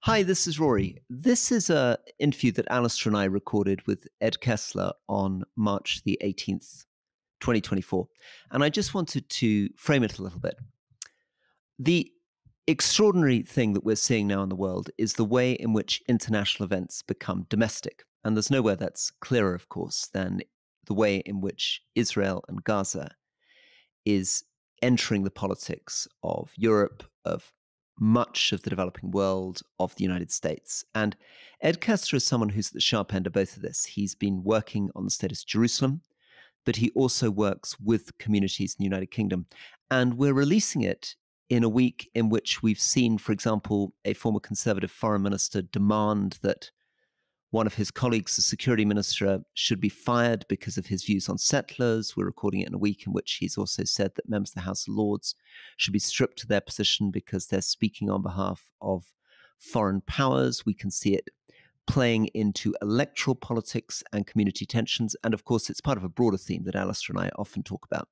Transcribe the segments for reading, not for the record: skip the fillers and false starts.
Hi, this is Rory. This is an interview that Alastair and I recorded with Ed Kessler on March the 18th, 2024. And I just wanted to frame it a little bit. The extraordinary thing that we're seeing now in the world is the way in which international events become domestic. And there's nowhere that's clearer, of course, than the way in which Israel and Gaza is entering the politics of Europe, of much of the developing world, of the United States. And Ed Kessler is someone who's at the sharp end of both of this. He's been working on the status of Jerusalem, but he also works with communities in the United Kingdom. And we're releasing it in a week in which we've seen, for example, a former Conservative foreign minister demand that one of his colleagues, the security minister, should be fired because of his views on settlers. We're recording it in a week in which he's also said that members of the House of Lords should be stripped of their position because they're speaking on behalf of foreign powers. We can see it playing into electoral politics and community tensions. And of course, it's part of a broader theme that Alastair and I often talk about,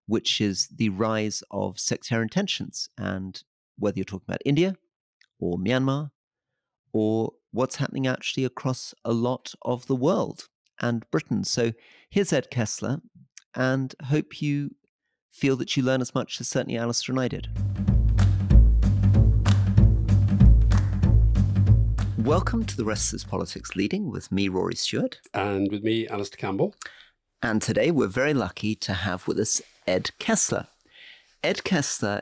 which is the rise of sectarian tensions. And whether you're talking about India or Myanmar or what's happening actually across a lot of the world and Britain. So here's Ed Kessler, and hope you feel that you learn as much as certainly Alastair and I did. Welcome to The Rest is Politics Leading with me, Rory Stewart. And with me, Alastair Campbell. And today we're very lucky to have with us Ed Kessler. Ed Kessler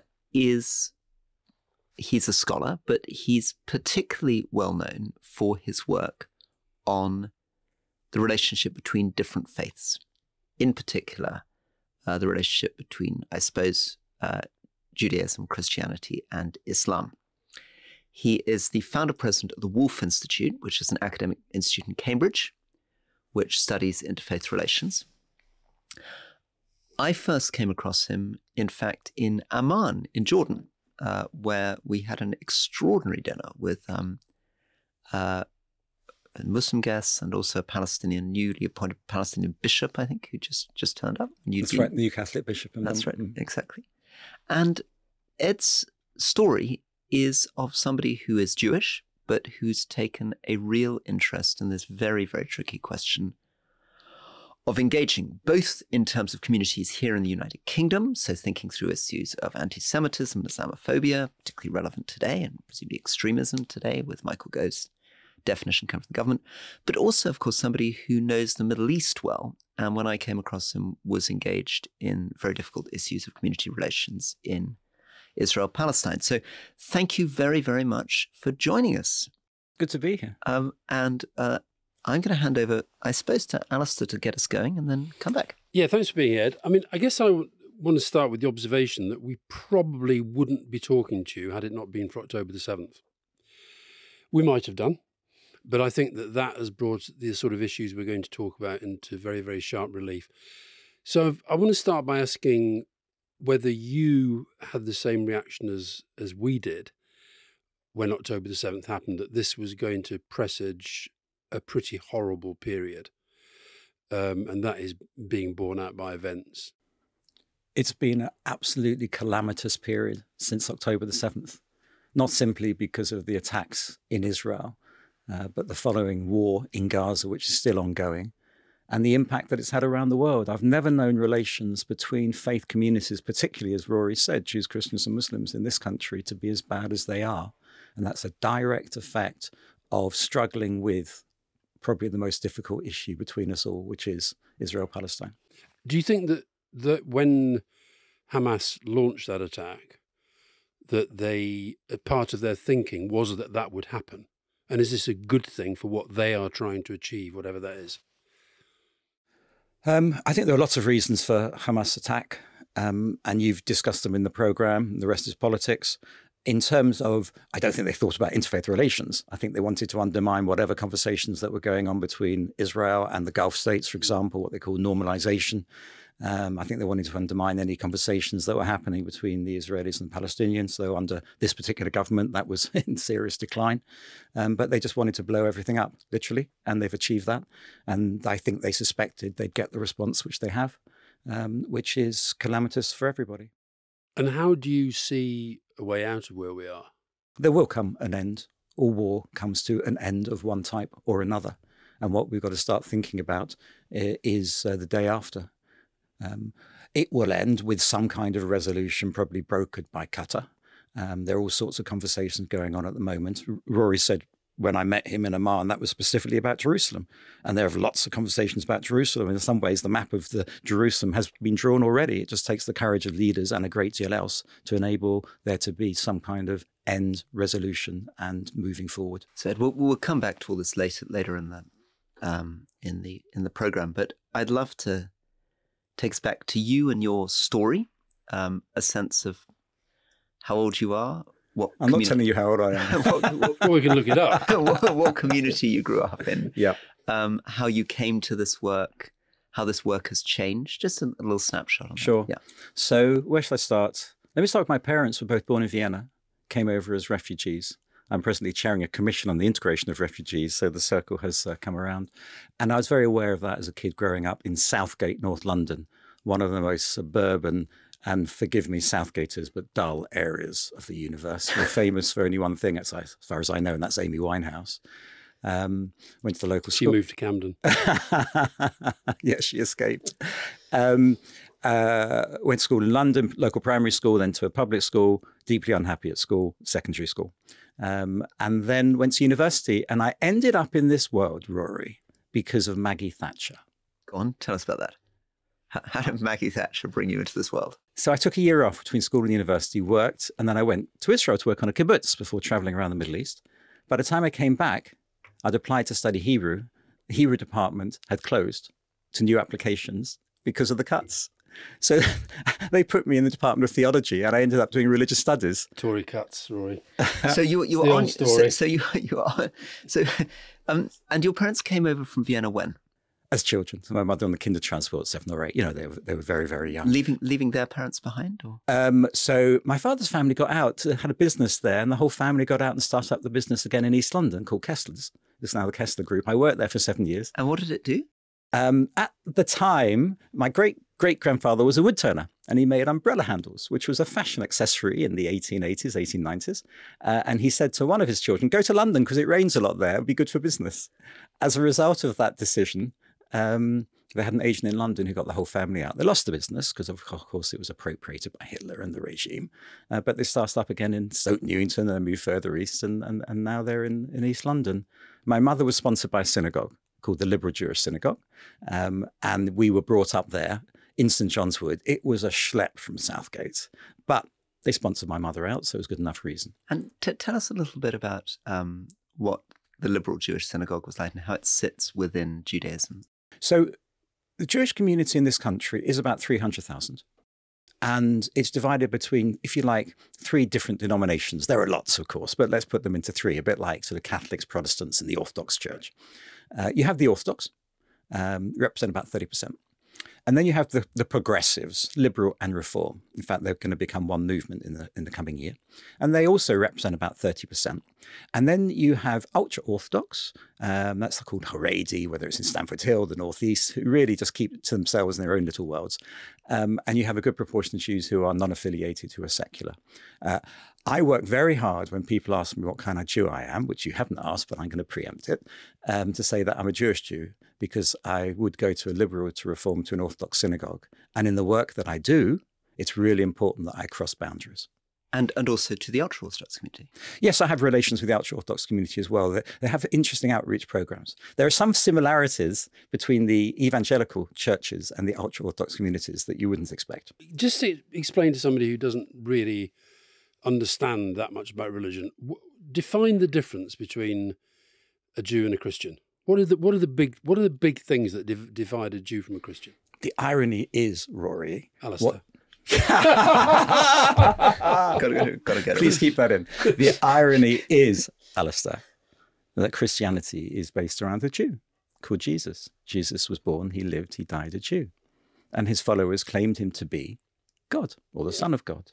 he's a scholar, but he's particularly well known for his work on the relationship between different faiths. In particular, the relationship between, I suppose, Judaism, Christianity, and Islam. He is the founder-president of the Wolf Institute, which is an academic institute in Cambridge, which studies interfaith relations. I first came across him, in fact, in Amman, in Jordan, where we had an extraordinary dinner with Muslim guests and also a newly appointed Palestinian bishop, I think, who just turned up. That's right, the new Catholic bishop. That's right, exactly. And Ed's story is of somebody who is Jewish, but who's taken a real interest in this very, very tricky question of engaging, both in terms of communities here in the United Kingdom, so thinking through issues of anti-Semitism and Islamophobia, particularly relevant today, and presumably extremism today with Michael Gove's definition coming from the government, but also, of course, somebody who knows the Middle East well, and when I came across him, was engaged in very difficult issues of community relations in Israel-Palestine. So thank you very, very much for joining us. Good to be here. I'm going to hand over, I suppose, to Alastair to get us going and then come back. Yeah, thanks for being here, Ed. I mean, I guess I want to start with the observation that we probably wouldn't be talking to you had it not been for October the 7th. We might have done, but I think that has brought the sort of issues we're going to talk about into very, very sharp relief. So I want to start by asking whether you had the same reaction as we did when October the 7th happened, that this was going to presage a pretty horrible period, and that is being borne out by events. It's been an absolutely calamitous period since October the 7th, not simply because of the attacks in Israel, but the following war in Gaza, which is still ongoing, and the impact that it's had around the world. I've never known relations between faith communities, particularly, as Rory said, Jews, Christians and Muslims in this country, to be as bad as they are. And that's a direct effect of struggling with probably the most difficult issue between us all, which is Israel-Palestine. Do you think that when Hamas launched that attack, that part of their thinking was that would happen? And is this a good thing for what they are trying to achieve, whatever that is? I think there are lots of reasons for Hamas attack, and you've discussed them in the programme. The rest is politics. In terms of, I don't think they thought about interfaith relations. I think they wanted to undermine whatever conversations that were going on between Israel and the Gulf states, for example, what they call normalization. I think they wanted to undermine any conversations that were happening between the Israelis and the Palestinians. So under this particular government, that was in serious decline. But they just wanted to blow everything up, literally, and they've achieved that. And I think they suspected they'd get the response which they have, which is calamitous for everybody. And how do you see a way out of where we are? There will come an end, all war comes to an end of one type or another. And what we've got to start thinking about is the day after. It will end with some kind of resolution, probably brokered by Qatar. There are all sorts of conversations going on at the moment. Rory said when I met him in Amman, that was specifically about Jerusalem. And there are lots of conversations about Jerusalem. In some ways, the map of the Jerusalem has been drawn already. It just takes the courage of leaders and a great deal else to enable there to be some kind of end resolution and moving forward. So Ed, we'll come back to all this later in the program. But I'd love to take us back to you and your story, a sense of how old you are. I'm not telling you how old I am. We can look it up. what community you grew up in. Yeah. How you came to this work, how this work has changed. Just a little snapshot on Sure. that. Yeah. So where shall I start? Let me start with my parents were both born in Vienna, came over as refugees. I'm presently chairing a commission on the integration of refugees, so the circle has come around. And I was very aware of that as a kid growing up in Southgate, North London, one of the most suburban and, forgive me, Southgaters, but dull areas of the universe. We're famous for only one thing, as far as I know, and that's Amy Winehouse. Went to the local school. She moved to Camden. Yeah, she escaped. Went to school in London, local primary school, then to a public school, deeply unhappy at school, secondary school. And then went to university. And I ended up in this world, Rory, because of Maggie Thatcher. Go on, tell us about that. How did Maggie Thatcher bring you into this world? So I took a year off between school and university, worked, and then I went to Israel to work on a kibbutz before traveling around the Middle East. By the time I came back, I'd applied to study Hebrew. The Hebrew department had closed to new applications because of the cuts. So they put me in the Department of Theology, and I ended up doing religious studies. Tory cuts, Rory. So you were on. So you are. So, and your parents came over from Vienna when? As children. So my mother on the kinder transport, 7 or 8. You know, they were very, very young. Leaving their parents behind, or? So my father's family got out, had a business there, and the whole family got out and started up the business again in East London called Kessler's. It's now the Kessler Group. I worked there for 7 years. And what did it do? At the time, my great-great-grandfather was a woodturner, and he made umbrella handles, which was a fashion accessory in the 1880s, 1890s. And he said to one of his children, go to London because it rains a lot there. It'd be good for business. As a result of that decision, they had an agent in London who got the whole family out. They lost the business because, of course, it was appropriated by Hitler and the regime. But they started up again in Stoke Newington and then moved further east, and now they're in East London. My mother was sponsored by a synagogue called the Liberal Jewish Synagogue, and we were brought up there in St John's Wood. It was a schlep from Southgate, but they sponsored my mother out, so it was good enough reason. And tell us a little bit about what the Liberal Jewish Synagogue was like and how it sits within Judaism. So the Jewish community in this country is about 300,000. And it's divided between, if you like, 3 different denominations. There are lots, of course, but let's put them into 3, a bit like sort of Catholics, Protestants, and the Orthodox Church. You have the Orthodox, represent about 30%. And then you have the progressives, liberal and reform. In fact, they're going to become one movement in the coming year. And they also represent about 30%. And then you have ultra-Orthodox, that's called Haredi, whether it's in Stamford Hill, the Northeast, who really just keep to themselves in their own little worlds. And you have a good proportion of Jews who are non-affiliated, who are secular. I work very hard when people ask me what kind of Jew I am, which you haven't asked, but I'm going to preempt it, to say that I'm a Jewish Jew, because I would go to a liberal, to reform, to an Orthodox synagogue. And in the work that I do, it's really important that I cross boundaries. And also to the ultra-Orthodox community. Yes, I have relations with the ultra-Orthodox community as well. They have interesting outreach programs. There are some similarities between the evangelical churches and the ultra-Orthodox communities that you wouldn't expect. Just to explain to somebody who doesn't really understand that much about religion, define the difference between a Jew and a Christian. What are the big things that divide a Jew from a Christian? The irony is, Rory, Alastair. Gotta get it. Please keep that in. The irony is, Alastair, that Christianity is based around a Jew called Jesus. Jesus was born, he lived, he died a Jew. And his followers claimed him to be God, or the Son of God.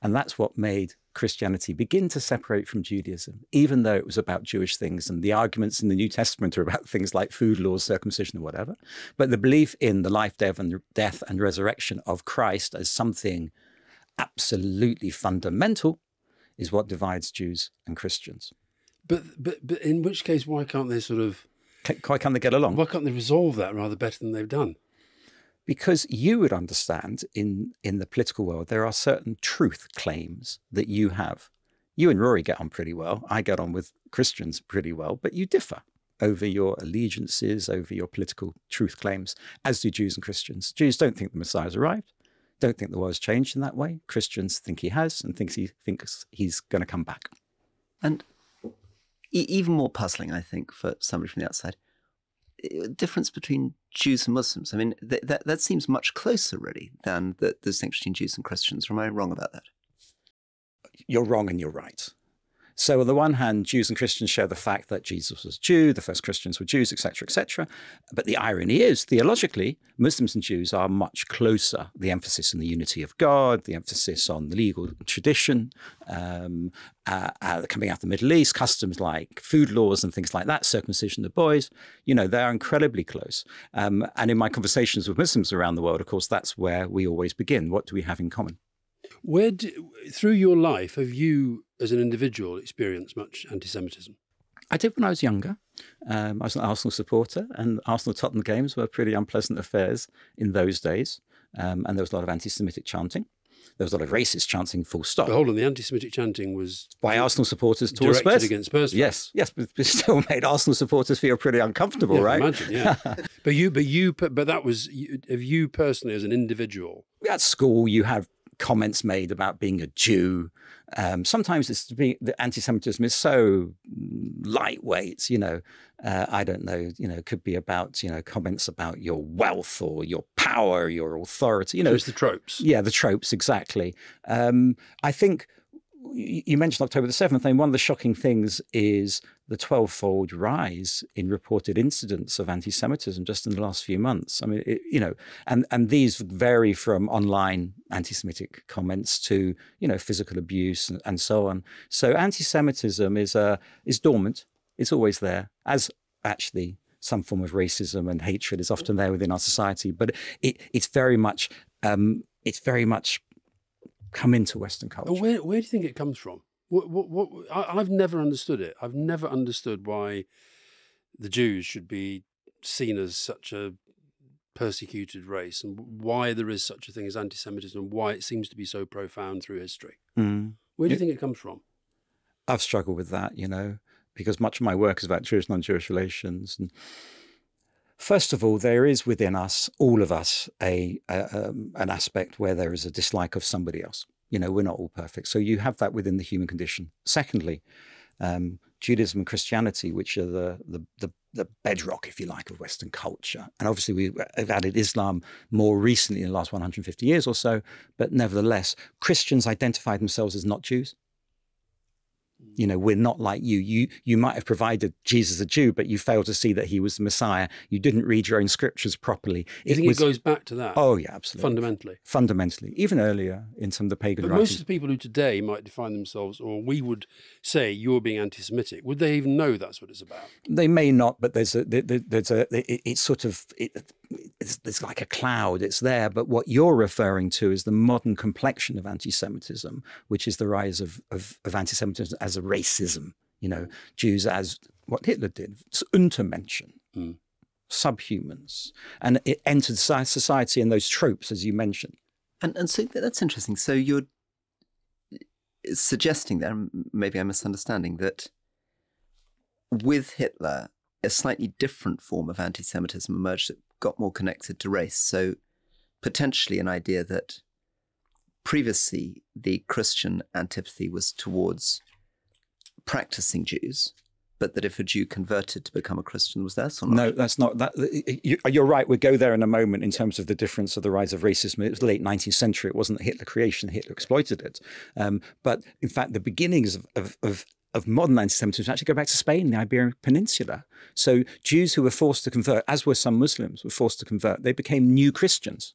And that's what made Christianity begin to separate from Judaism, even though it was about Jewish things. And the arguments in the New Testament are about things like food laws, circumcision, or whatever. But the belief in the life, death, and resurrection of Christ as something absolutely fundamental is what divides Jews and Christians. But in which case, why can't they Why can't they get along? Why can't they resolve that rather better than they've done? Because you would understand in the political world, there are certain truth claims that you have. You and Rory get on pretty well. I get on with Christians pretty well, but you differ over your allegiances, over your political truth claims, as do Jews and Christians. Jews don't think the Messiah's arrived, don't think the world's changed in that way. Christians think he has and thinks he's going to come back. And even more puzzling, I think, for somebody from the outside, difference between Jews and Muslims. I mean, that seems much closer, really, than the distinction between Jews and Christians. Or am I wrong about that? You're wrong and you're right. So on the one hand, Jews and Christians share the fact that Jesus was a Jew, the first Christians were Jews, etc., etc. But the irony is, theologically, Muslims and Jews are much closer. The emphasis on the unity of God, the emphasis on the legal tradition, coming out of the Middle East, customs like food laws and things like that, circumcision of boys, they are incredibly close. And in my conversations with Muslims around the world, of course, that's where we always begin. What do we have in common? Through your life, have you, as an individual, experienced much anti-Semitism? I did when I was younger. I was an Arsenal supporter, and Arsenal-Tottenham games were pretty unpleasant affairs in those days. And there was a lot of anti-Semitic chanting. There was a lot of racist chanting, full stop. But hold on, the anti-Semitic chanting was by Arsenal supporters towards directed Spurs. Against Spurs. Yes, but it still made Arsenal supporters feel pretty uncomfortable, right? I imagine, yeah. but that was, of you personally as an individual. At school, you have comments made about being a Jew. Sometimes the anti-Semitism is so lightweight, I don't know, it could be about, comments about your wealth or your power, your authority, So it's the tropes. Yeah, the tropes, exactly. I think you mentioned October the 7th, and one of the shocking things is the 12-fold rise in reported incidents of anti-Semitism just in the last few months. I mean, and these vary from online anti-Semitic comments to, physical abuse and so on. So anti-Semitism is dormant. It's always there, as actually some form of racism and hatred is often there within our society. But it's very much come into Western culture. Where do you think it comes from? I've never understood it. I've never understood why the Jews should be seen as such a persecuted race, and why there is such a thing as anti-Semitism, and why it seems to be so profound through history. Where do you think it comes from? I've struggled with that, because much of my work is about Jewish, non-Jewish relations. And first of all, there is within us, all of us, an aspect where there is a dislike of somebody else. We're not all perfect. So you have that within the human condition. Secondly, Judaism and Christianity, which are the bedrock, if you like, of Western culture. And obviously we've added Islam more recently in the last 150 years or so. But nevertheless, Christians identify themselves as not Jews. We're not like you. You might have provided Jesus a Jew, but you failed to see that he was the Messiah. You didn't read your own scriptures properly. You think it goes back to that? Oh, yeah, absolutely. Fundamentally. Even earlier in some of the pagan writings. Most of the people who today might define themselves, or we would say you're being anti-Semitic, would they even know that's what it's about? They may not, but it's like a cloud. It's there. But what you're referring to is the modern complexion of anti-Semitism, which is the rise of anti-Semitism as a racism. Jews as what Hitler did, Untermenschen, subhumans, and it entered society in those tropes, as you mentioned. And so that's interesting. So you're suggesting there, maybe I'm misunderstanding, that with Hitler, a slightly different form of anti-Semitism emerged that got more connected to race. So potentially an idea that previously the Christian antipathy was towards practicing Jews, but that if a Jew converted to become a Christian, was that or not? No, that's not that. You're right. We'll go there in a moment in terms of the difference of the rise of racism. It was the late 19th century. It wasn't Hitler creation. Hitler exploited it. But in fact, the beginnings of modern anti-Semitism actually go back to Spain, the Iberian Peninsula. So Jews who were forced to convert, as were some Muslims, were forced to convert. They became new Christians.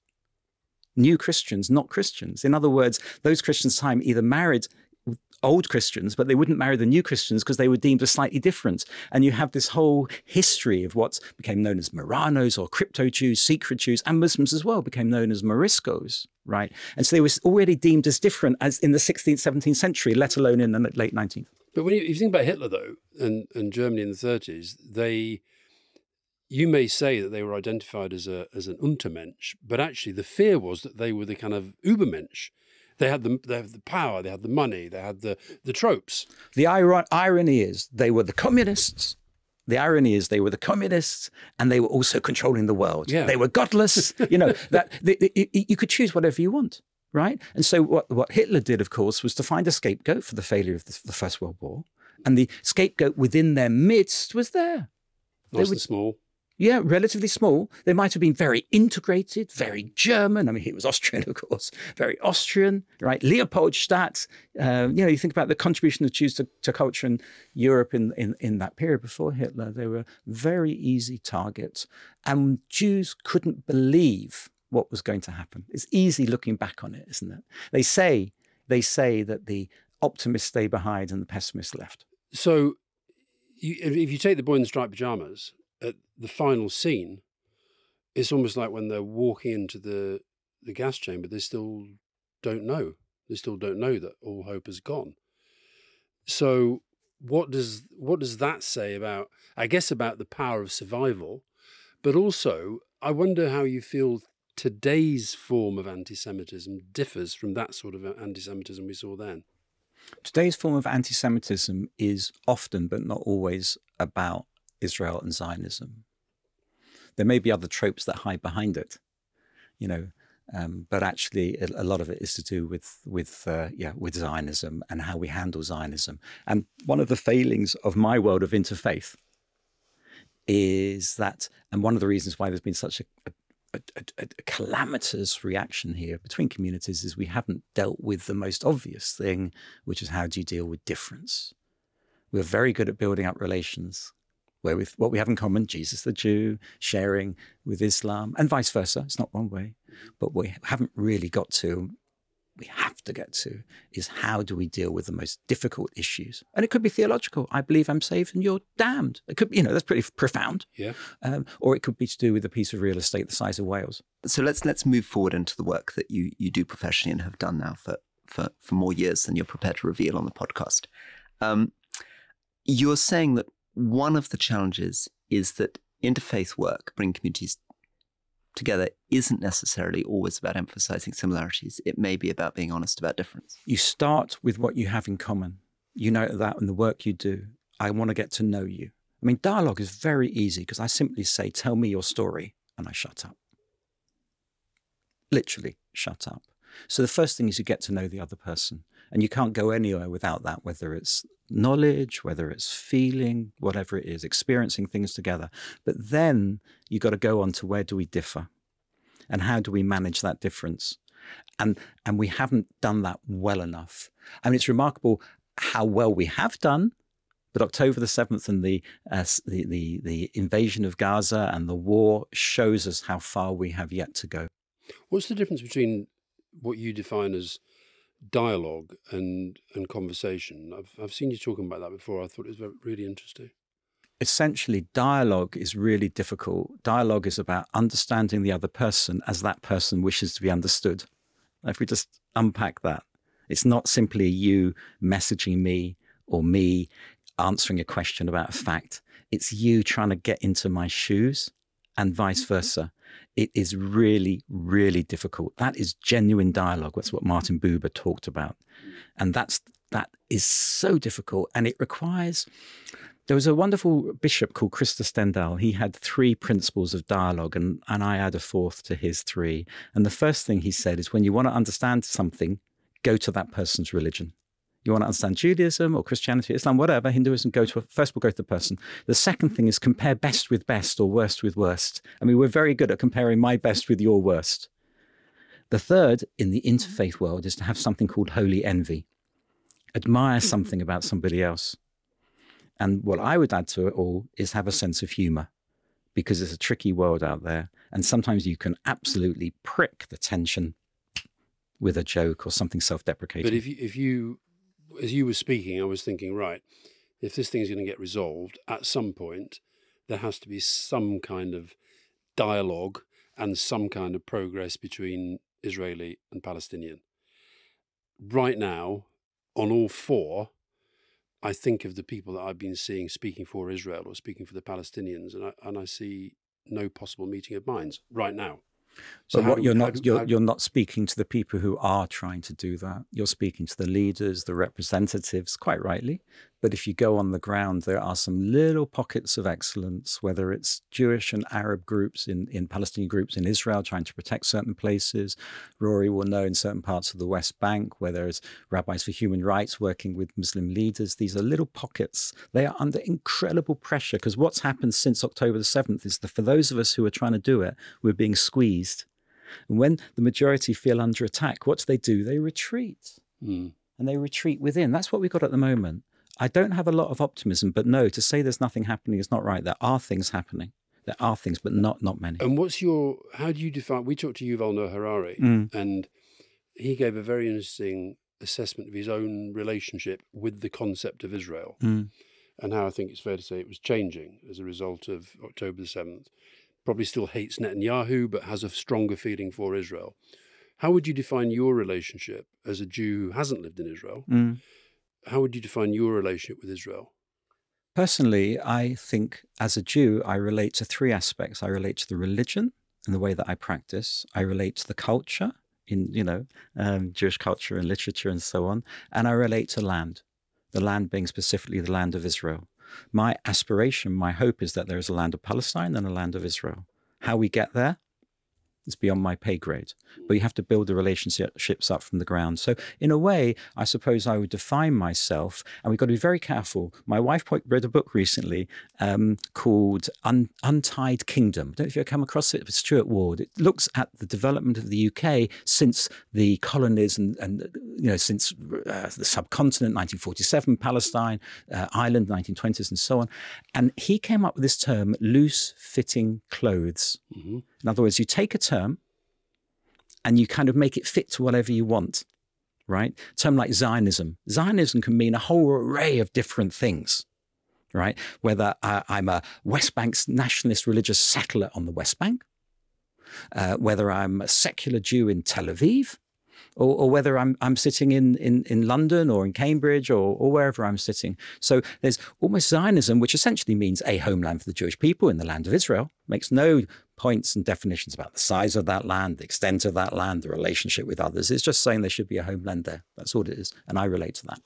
New Christians, not Christians. In other words, those Christians at the time either married old Christians, but they wouldn't marry the new Christians because they were deemed as slightly different. And you have this whole history of what became known as Marranos or crypto Jews, secret Jews, and Muslims as well became known as Moriscos, right? And so they were already deemed as different as in the 16th, 17th century, let alone in the late 19th. But when you think about Hitler, though, and Germany in the 30s, you may say that they were identified as an Untermensch, but actually the fear was that they were the kind of Übermensch. They had the power, they had the money, they had the tropes. The irony is they were the communists. The irony is they were the communists, and they were also controlling the world. Yeah. They were godless. You could choose whatever you want, right? And so what Hitler did, of course, was to find a scapegoat for the failure of the First World War, and the scapegoat within their midst was there. Nice and small. Yeah, relatively small. They might have been very integrated, very German. I mean, he was Austrian, of course, very Austrian, right? Leopoldstadt. You think about the contribution of Jews to culture in Europe in that period before Hitler. They were very easy targets. And Jews couldn't believe what was going to happen. It's easy looking back on it, isn't it? They say that the optimists stay behind and the pessimists left. So if you take the boy in the striped pajamas, at the final scene, it's almost like when they're walking into the gas chamber, they still don't know. They still don't know that all hope is gone. So what does that say about, I guess, about the power of survival, but also I wonder how you feel today's form of anti-Semitism differs from that sort of anti-Semitism we saw then. Today's form of anti-Semitism is often, but not always, about Israel and Zionism. There may be other tropes that hide behind it, but actually a lot of it is to do with Zionism and how we handle Zionism. And one of the failings of my world of interfaith is that, and one of the reasons why there's been such a calamitous reaction here between communities, is we haven't dealt with the most obvious thing, which is how do you deal with difference? We're very good at building up relations where with what we have in common, Jesus the Jew, sharing with Islam, and vice versa. It's not one way. But what we haven't really got to, we have to get to, is how do we deal with the most difficult issues? And it could be theological. I believe I'm saved and you're damned. It could be, that's pretty profound. Yeah. Or it could be to do with a piece of real estate the size of Wales. So let's move forward into the work that you do professionally and have done now for more years than you're prepared to reveal on the podcast. You're saying that one of the challenges is that interfaith work, bringing communities together, isn't necessarily always about emphasizing similarities. It may be about being honest about difference. You start with what you have in common. You know that in the work you do. I want to get to know you. I mean, dialogue is very easy because I simply say, tell me your story, and I shut up. Literally, shut up. So the first thing is you get to know the other person. And you can't go anywhere without that, whether it's knowledge, whether it's feeling, whatever it is, experiencing things together. But then you got to go on to where do we differ? And how do we manage that difference? And we haven't done that well enough. I mean, it's remarkable how well we have done, but October the 7th and the invasion of Gaza and the war shows us how far we have yet to go. What's the difference between what you define as dialogue and conversation? I've seen you talking about that before. I thought it was really interesting. Essentially, dialogue is really difficult. Dialogue is about understanding the other person as that person wishes to be understood. If we just unpack that, it's not simply you messaging me or me answering a question about a fact. It's you trying to get into my shoes and vice versa. It is really, really difficult. That is genuine dialogue. That's what Martin Buber talked about. And that is so difficult. And it requires, there was a wonderful bishop called Christa Stendhal. He had 3 principles of dialogue, and I add a 4th to his 3. And the first thing he said is when you want to understand something, go to that person's religion. You want to understand Judaism or Christianity, Islam, whatever, Hinduism, first we'll go to the person. The second thing is compare best with best or worst with worst. I mean, we're very good at comparing my best with your worst. The third in the interfaith world is to have something called holy envy. Admire something about somebody else. And what I would add to it all is have a sense of humor, because it's a tricky world out there. And sometimes you can absolutely prick the tension with a joke or something self-deprecating. But if you, as you were speaking, I was thinking, right, if this thing's going to get resolved, at some point, there has to be some kind of dialogue and some kind of progress between Israeli and Palestinian. Right now, on all 4, I think of the people that I've been seeing speaking for Israel or speaking for the Palestinians, and I see no possible meeting of minds right now. So what you're not speaking to the people who are trying to do that. You're speaking to the leaders, the representatives, quite rightly. But if you go on the ground, there are some little pockets of excellence, whether it's Jewish and Arab groups in Palestinian groups in Israel trying to protect certain places. Rory will know in certain parts of the West Bank where there's rabbis for human rights working with Muslim leaders. These are little pockets. They are under incredible pressure because what's happened since October the 7th is that for those of us who are trying to do it, we're being squeezed. And when the majority feel under attack, what do? They retreat. And they retreat within. That's what we've got at the moment. I don't have a lot of optimism, but no, to say there's nothing happening is not right. There are things happening. There are things, but not many. And how do you define, we talked to Yuval Noah Harari, and he gave a very interesting assessment of his own relationship with the concept of Israel, and how I think it's fair to say it was changing as a result of October the 7th. Probably still hates Netanyahu, but has a stronger feeling for Israel. How would you define your relationship as a Jew who hasn't lived in Israel? How would you define your relationship with Israel? Personally, I think as a Jew, I relate to three aspects. I relate to the religion and the way that I practice. I relate to the culture in, Jewish culture and literature and so on. And I relate to land, the land being specifically the land of Israel. My aspiration, my hope is that there is a land of Palestine and a land of Israel. How we get there is beyond my pay grade. But you have to build the relationships up from the ground. So in a way, I suppose I would define myself, and we've got to be very careful. My wife read a book recently called Untied Kingdom. I don't know if you've come across it, it's Stuart Ward. It looks at the development of the UK since the colonies and since the subcontinent, 1947, Palestine, Ireland, 1920s, and so on. And he came up with this term, loose-fitting clothes. In other words, you take a term and you kind of make it fit to whatever you want, right? A term like Zionism. Zionism can mean a whole array of different things, right? Whether I'm a West Bank's nationalist religious settler on the West Bank, whether I'm a secular Jew in Tel Aviv, or whether I'm sitting in London or in Cambridge or wherever I'm sitting. So there's almost Zionism, which essentially means a homeland for the Jewish people in the land of Israel. Makes no points and definitions about the size of that land, the extent of that land, the relationship with others. It's just saying there should be a homeland there. That's all it is. And I relate to that.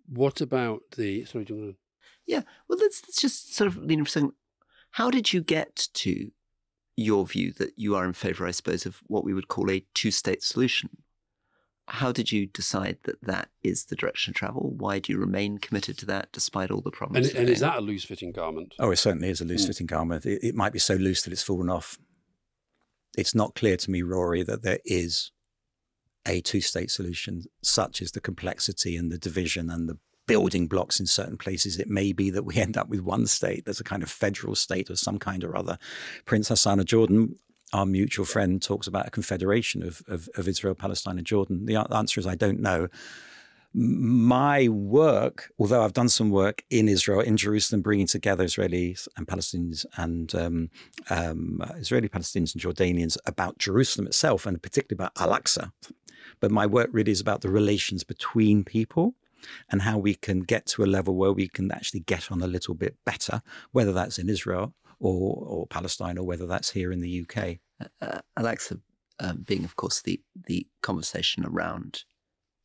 What about sorry, do you want to? Yeah, well, let's just sort of lean for a second. How did you get to your view that you are in favour, I suppose, of what we would call a two-state solution? How did you decide that that is the direction of travel? Why do you remain committed to that despite all the problems? And is that a loose-fitting garment? Oh, it certainly is a loose-fitting garment. It might be so loose that it's fallen off. It's not clear to me, Rory, that there is a two-state solution, such as the complexity and the division and the building blocks in certain places. It may be that we end up with one state. There's a kind of federal state of some kind or other. Prince Hassan of Jordan, our mutual friend, talks about a confederation of Israel, Palestine, and Jordan. The answer is I don't know. My work, although I've done some work in Israel, in Jerusalem, bringing together Israelis and Palestinians and Israeli Palestinians and Jordanians about Jerusalem itself, and particularly about Al-Aqsa. But my work really is about the relations between people and how we can get to a level where we can actually get on a little bit better, whether that's in Israel or Palestine, or whether that's here in the UK. Al-Aqsa being, of course, the conversation around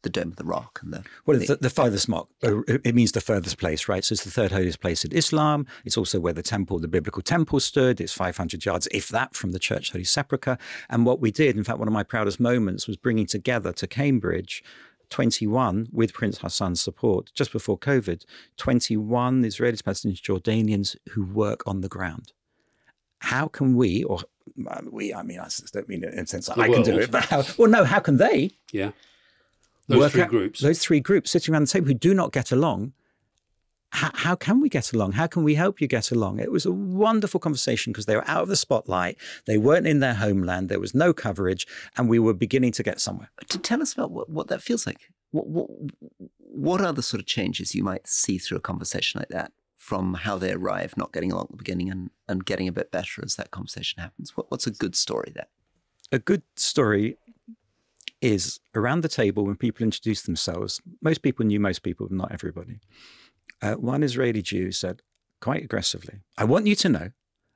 the Dome of the Rock. And the furthest mark. It means the furthest place, right? So it's the third holiest place in Islam. It's also where the biblical temple stood. It's 500 yards, if that, from the Church Holy Sepulchre. And what we did, in fact, one of my proudest moments was bringing together to Cambridge 21, with Prince Hassan's support, just before COVID, 21 Israelis, Palestinians, Jordanians who work on the ground. How can we, I don't mean it in the sense that I can do it, but how can they? Yeah. Those three groups sitting around the table who do not get along. How can we get along? How can we help you get along? It was a wonderful conversation because they were out of the spotlight. They weren't in their homeland. There was no coverage, and we were beginning to get somewhere. To tell us about what that feels like. What are the sort of changes you might see through a conversation like that, from how they arrive, not getting along at the beginning, and getting a bit better as that conversation happens? What's a good story there? A good story is around the table when people introduce themselves. Most people knew most people, but not everybody. One Israeli Jew said quite aggressively, "I want you to know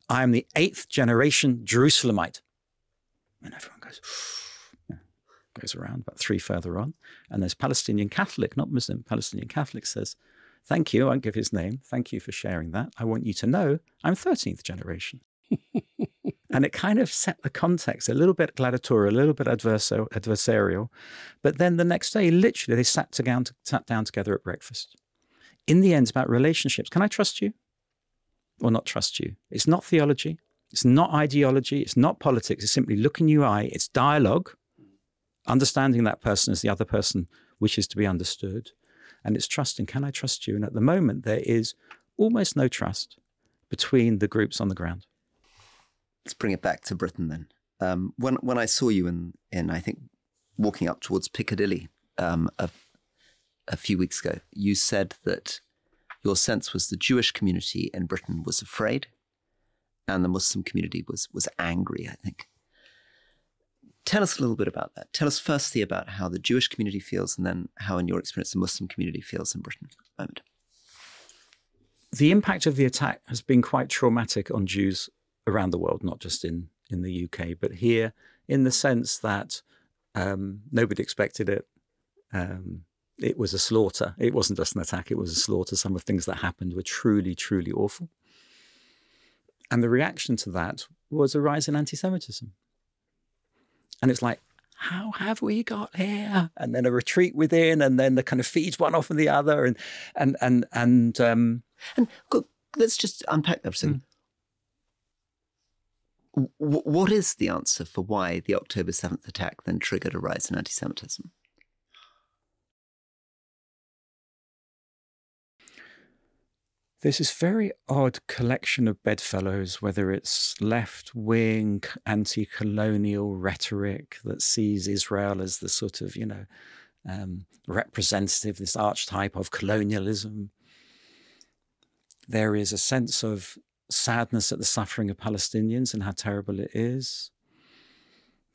I am the 8th generation Jerusalemite." And everyone goes around about 3 further on. And there's Palestinian Catholic, not Muslim, Palestinian Catholic says, "Thank you," I won't give his name, "thank you for sharing that. I want you to know I'm 13th generation." And it kind of set the context, a little bit gladiatorial, a little bit adversarial. But then the next day, literally, they sat down together at breakfast. In the end, it's about relationships. Can I trust you or not trust you? It's not theology. It's not ideology. It's not politics. It's simply look in your eye. It's dialogue, understanding that person as the other person wishes to be understood. And it's trusting. Can I trust you? And at the moment, there is almost no trust between the groups on the ground. Let's bring it back to Britain then. When I saw you in I think, walking up towards Piccadilly a few weeks ago, you said that your sense was the Jewish community in Britain was afraid and the Muslim community was angry, I think. Tell us a little bit about that. Tell us firstly about how the Jewish community feels and then how, in your experience, the Muslim community feels in Britain at the moment. The impact of the attack has been quite traumatic on Jews around the world, not just in the UK, but here, in the sense that nobody expected it. It was a slaughter. It wasn't just an attack, it was a slaughter. Some of the things that happened were truly, truly awful. And the reaction to that was a rise in anti-Semitism. And it's like, how have we got here? And then a retreat within, and then the kind of feeds one off of the other. And let's just unpack that for a second. What is the answer for why the October 7th attack then triggered a rise in anti-Semitism? There's this very odd collection of bedfellows, whether it's left-wing, anti-colonial rhetoric that sees Israel as the sort of, representative, this archetype of colonialism. There is a sense of sadness at the suffering of Palestinians and how terrible it is.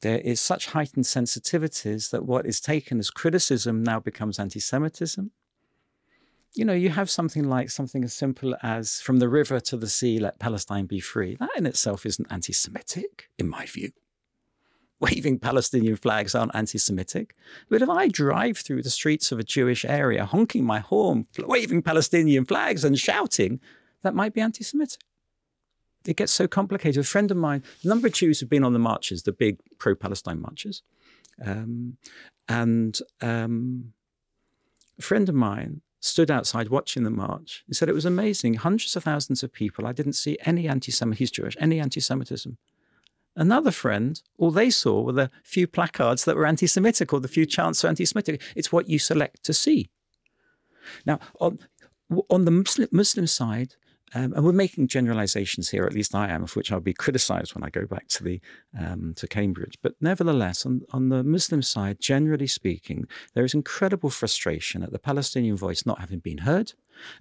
There is such heightened sensitivities that what is taken as criticism now becomes anti-Semitism. You have something as simple as "from the river to the sea, let Palestine be free." That in itself isn't anti-Semitic, in my view. Waving Palestinian flags aren't anti-Semitic. But if I drive through the streets of a Jewish area, honking my horn, waving Palestinian flags and shouting, that might be anti-Semitic. It gets so complicated. A friend of mine, a number of Jews have been on the marches, the big pro-Palestine marches. A friend of mine stood outside watching the march. He said it was amazing. Hundreds of thousands of people. I didn't see any anti-Semitism. He's Jewish, any anti-Semitism. Another friend, all they saw were the few placards that were anti-Semitic or the few chants were anti-Semitic. It's what you select to see. Now, on the Muslim side, and we're making generalizations here, at least I am, of which I'll be criticized when I go back to to Cambridge. But nevertheless, on the Muslim side, generally speaking, there is incredible frustration at the Palestinian voice not having been heard,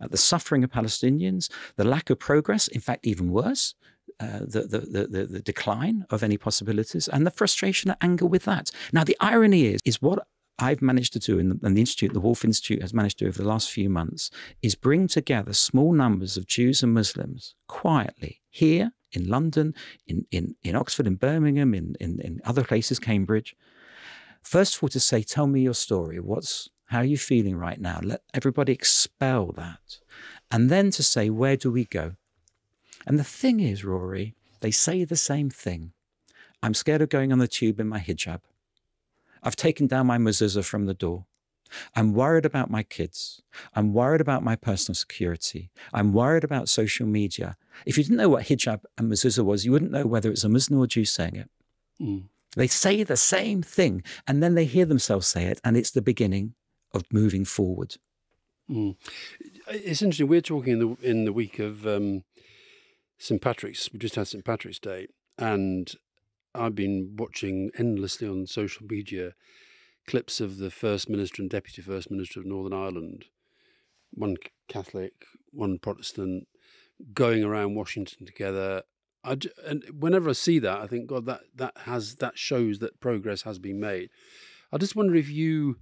at the suffering of Palestinians, the lack of progress, in fact, even worse, the decline of any possibilities, and the frustration and anger with that. Now, the irony is what I've managed to do, and the Institute, the Wolf Institute has managed to do over the last few months, is bring together small numbers of Jews and Muslims quietly here in London, in Oxford, in Birmingham, in other places, Cambridge. First of all, to say, tell me your story. How are you feeling right now? Let everybody expel that. And then to say, where do we go? And the thing is, Rory, they say the same thing. I'm scared of going on the tube in my hijab. I've taken down my mezuzah from the door. I'm worried about my kids. I'm worried about my personal security. I'm worried about social media. If you didn't know what hijab and mezuzah was, you wouldn't know whether it's a Muslim or Jew saying it. They say the same thing, and then they hear themselves say it, and it's the beginning of moving forward. It's interesting. We're talking in the week of St. Patrick's. We just had St. Patrick's Day, and I've been watching endlessly on social media clips of the First Minister and Deputy First Minister of Northern Ireland, one Catholic, one Protestant, going around Washington together. And whenever I see that, I think, God, that shows that progress has been made. I just wonder if you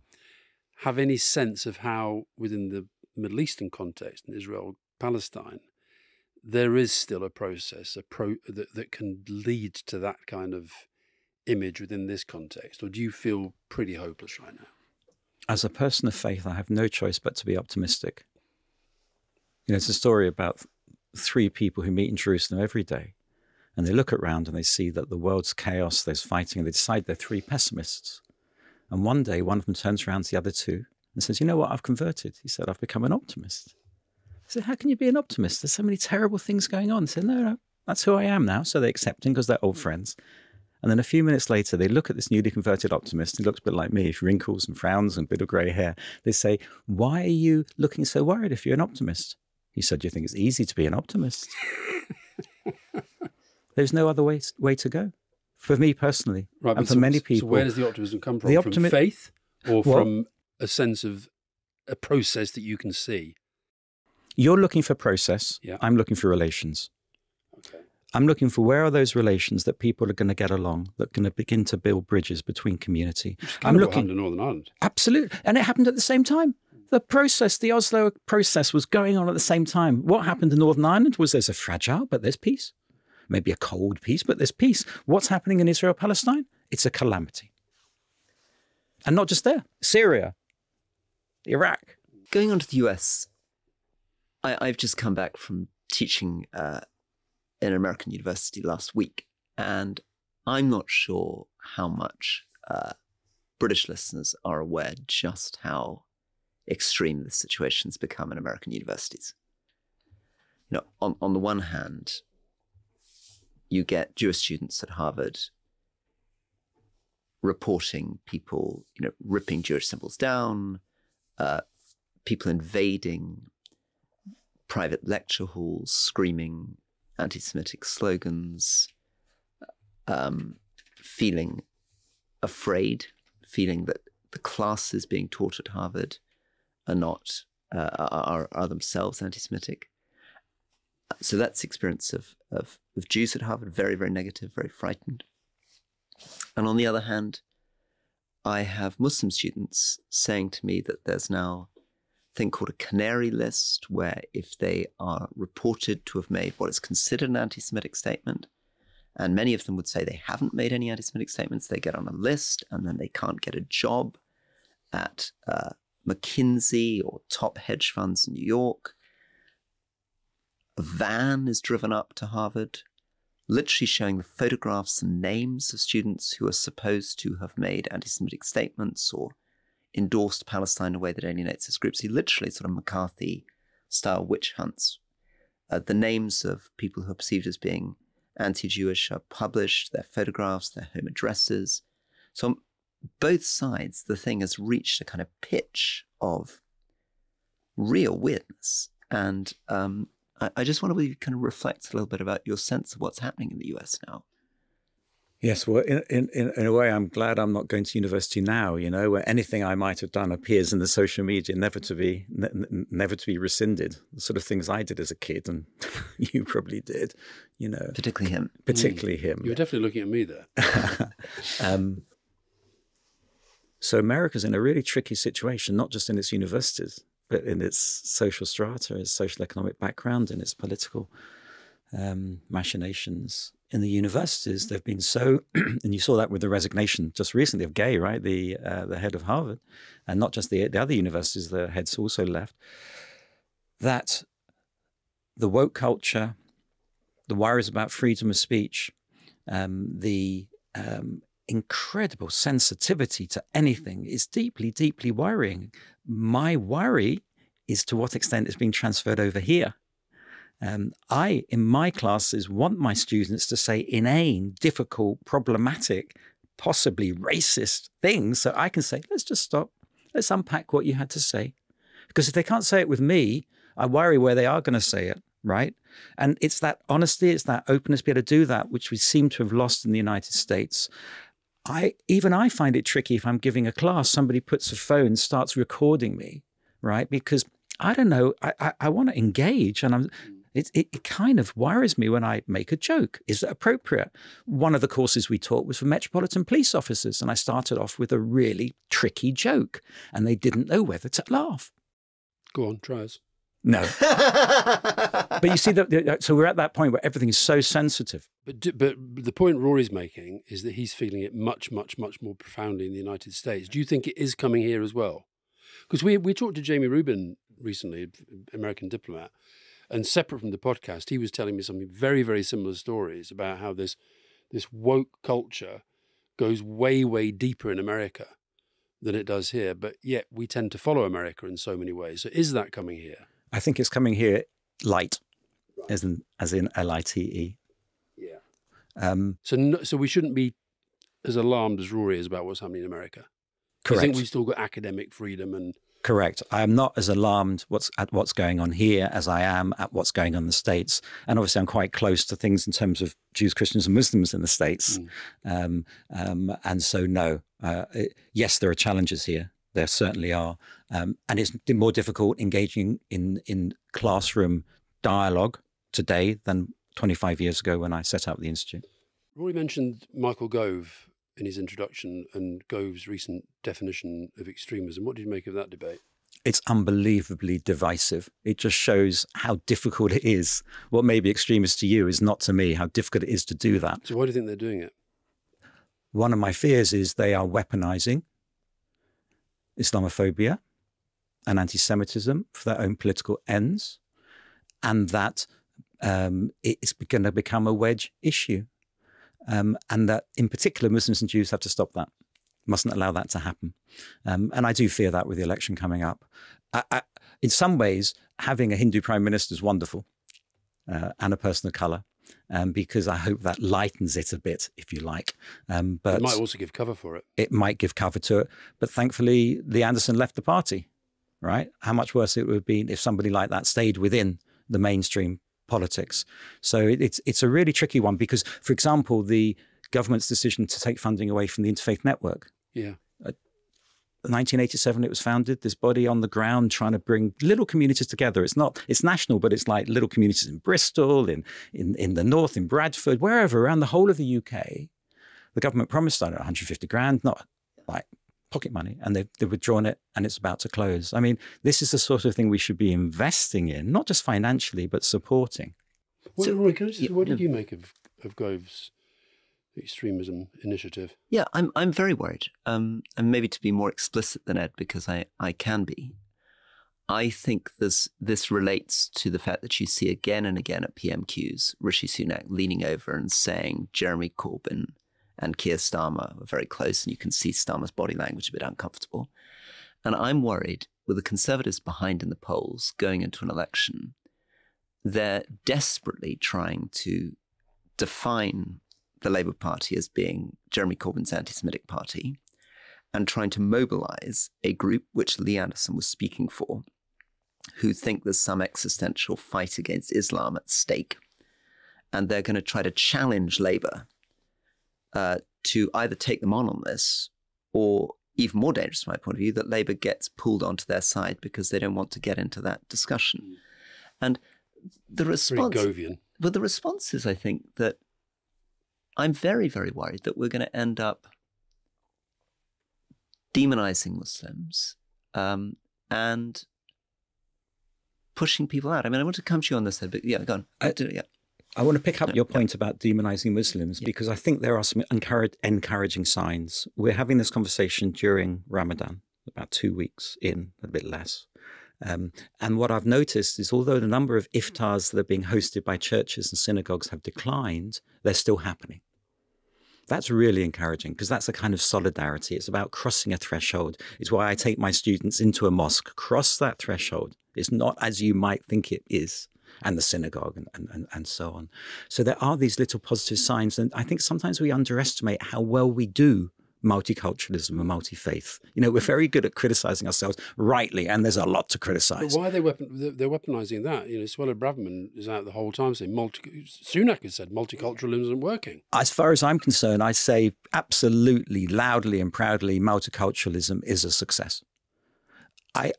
have any sense of how, within the Middle Eastern context, in Israel-Palestine, there is still a process that can lead to that kind of image within this context, or do you feel pretty hopeless right now? As a person of faith, I have no choice but to be optimistic. You know, it's a story about 3 people who meet in Jerusalem every day, and they look around and they see that the world's chaos, there's fighting, and they decide they're 3 pessimists. And one day, one of them turns around to the other 2 and says, you know what, I've converted. He said, I've become an optimist. I said, how can you be an optimist? There's so many terrible things going on. He said, no, that's who I am now. So they accept him because they're old friends. And then a few minutes later, they look at this newly converted optimist. He looks a bit like me, wrinkles and frowns and a bit of grey hair. They say, why are you looking so worried if you're an optimist? He said, do you think it's easy to be an optimist? There's no other way to go. For me personally, right, and for many people. So where does the optimism come from? From faith, or from a sense of a process that you can see? You're looking for process. Yeah. I'm looking for relations. Okay. I'm looking for where are those relations that people are going to get along, that are going to begin to build bridges between community. I'm looking to Northern Ireland. Absolutely. And it happened at the same time. The process, the Oslo process was going on at the same time. What happened in Northern Ireland was there's a fragile, but there's peace. Maybe a cold peace, but there's peace. What's happening in Israel-Palestine? It's a calamity. And not just there. Syria, Iraq. Going on to the US, I've just come back from teaching in an American university last week, and I'm not sure how much British listeners are aware just how extreme the situation's become in American universities. You know, on the one hand, you get Jewish students at Harvard reporting people, you know, ripping Jewish symbols down, people invading private lecture halls, screaming anti-Semitic slogans, feeling afraid, feeling that the classes being taught at Harvard are not are themselves anti-Semitic. So that's the experience of Jews at Harvard, very, very negative, very frightened. And on the other hand, I have Muslim students saying to me that there's now a thing called a canary list, where if they are reported to have made what is considered an anti-Semitic statement, and many of them would say they haven't made any anti-Semitic statements, they get on a list and then they can't get a job at McKinsey or top hedge funds in New York. A van is driven up to Harvard, literally showing the photographs and names of students who are supposed to have made anti-Semitic statements or endorsed Palestine in a way that alienates his groups. He literally sort of McCarthy-style witch hunts. The names of people who are perceived as being anti-Jewish are published, their photographs, their home addresses. So on both sides, the thing has reached a kind of pitch of real weirdness. And I just want to kind of reflect a little bit about your sense of what's happening in the US now. Yes, well, in a way, I'm glad I'm not going to university now, you know, where anything I might have done appears in the social media, never to be rescinded. The sort of things I did as a kid, and you probably did, you know. Particularly him. Particularly him. You were definitely looking at me there. So America's in a really tricky situation, not just in its universities, but in its social strata, its social economic background, and its political machinations. In the universities, they've been so, and you saw that with the resignation just recently of Gay, right, the head of Harvard, and not just the other universities, the heads also left, that the woke culture, the worries about freedom of speech, the incredible sensitivity to anything is deeply, deeply worrying. My worry is to what extent it's being transferred over here. I, in my classes, want my students to say inane, difficult, problematic, possibly racist things, so I can say, let's just stop. Let's unpack what you had to say. Because if they can't say it with me, I worry where they are going to say it, right? And it's that honesty, it's that openness to be able to do that, which we seem to have lost in the United States. Even I find it tricky if I'm giving a class, somebody puts a phone, starts recording me, right? Because I don't know, I want to engage, and It kind of worries me when I make a joke. Is it appropriate? One of the courses we taught was for Metropolitan Police officers, and I started off with a really tricky joke, and they didn't know whether to laugh. Go on, try us. No. But you see, so we're at that point where everything is so sensitive. But the point Rory's making is that he's feeling it much, much, much more profoundly in the United States. Do you think it is coming here as well? Because we talked to Jamie Rubin recently, American diplomat, and separate from the podcast, he was telling me something very, very similar stories about how this woke culture goes way, way deeper in America than it does here. But yet we tend to follow America in so many ways. So is that coming here? I think it's coming here light, right. as in L-I-T-E. Yeah. So we shouldn't be as alarmed as Rory is about what's happening in America. Correct. I think we've still got academic freedom and... Correct. I am not as alarmed at what's going on here as I am at what's going on in the States. And obviously I'm quite close to things in terms of Jews, Christians and Muslims in the States. And so, no, yes, there are challenges here. There certainly are. And it's more difficult engaging in classroom dialogue today than 25 years ago when I set up the Institute. Rory mentioned Michael Gove in his introduction and Gove's recent definition of extremism. What did you make of that debate? It's unbelievably divisive. It just shows how difficult it is. What may be extremist to you is not to me, how difficult it is to do that. So why do you think they're doing it? One of my fears is they are weaponizing Islamophobia and anti-Semitism for their own political ends, and that it's going to become a wedge issue. And that, in particular, Muslims and Jews have to stop that. Mustn't allow that to happen. And I do fear that with the election coming up. In some ways, having a Hindu prime minister is wonderful, and a person of colour, because I hope that lightens it a bit, if you like. But it might also give cover for it. It might give cover to it. But thankfully, Lee Anderson left the party, right? How much worse it would have been if somebody like that stayed within the mainstream politics. So it's a really tricky one because, for example, the government's decision to take funding away from the Interfaith network. Yeah. 1987 it was founded, this body on the ground trying to bring little communities together. It's national, but it's like little communities in Bristol, in the north, in Bradford, wherever, around the whole of the UK. The government promised, I don't know, 150 grand, not like pocket money, and they've withdrawn it, and it's about to close. I mean, this is the sort of thing we should be investing in, not just financially, but supporting. Well, Rory, what did you make of Gove's extremism initiative? Yeah, I'm very worried. And maybe to be more explicit than Ed, because I can be. I think this relates to the fact that you see again and again at PMQs, Rishi Sunak leaning over and saying Jeremy Corbyn and Keir Starmer are very close, and you can see Starmer's body language a bit uncomfortable. And I'm worried with the Conservatives behind in the polls going into an election, they're desperately trying to define the Labour Party as being Jeremy Corbyn's anti-Semitic party and trying to mobilise a group which Lee Anderson was speaking for, who think there's some existential fight against Islam at stake. And they're going to try to challenge Labour to either take them on this, or even more dangerous from my point of view, that Labour gets pulled onto their side because they don't want to get into that discussion. And the response, well, the response is, I think, that I'm very, very worried that we're going to end up demonizing Muslims and pushing people out. I mean, I want to come to you on this, but yeah, go on. I want to pick up your point about demonizing Muslims, because I think there are some encouraging signs. We're having this conversation during Ramadan, about 2 weeks in, a bit less. And what I've noticed is, although the number of iftars that are being hosted by churches and synagogues have declined, they're still happening. That's really encouraging, because that's a kind of solidarity. It's about crossing a threshold. It's why I take my students into a mosque. Cross that threshold. It's not as you might think it is, and the synagogue and so on. So there are these little positive signs. And I think sometimes we underestimate how well we do multiculturalism and multi-faith. You know, we're very good at criticizing ourselves, rightly, and there's a lot to criticize. But why are they're weaponizing that? You know, Suella Braverman is out the whole time saying Sunak has said multiculturalism isn't working. As far as I'm concerned, I say absolutely, loudly and proudly, multiculturalism is a success.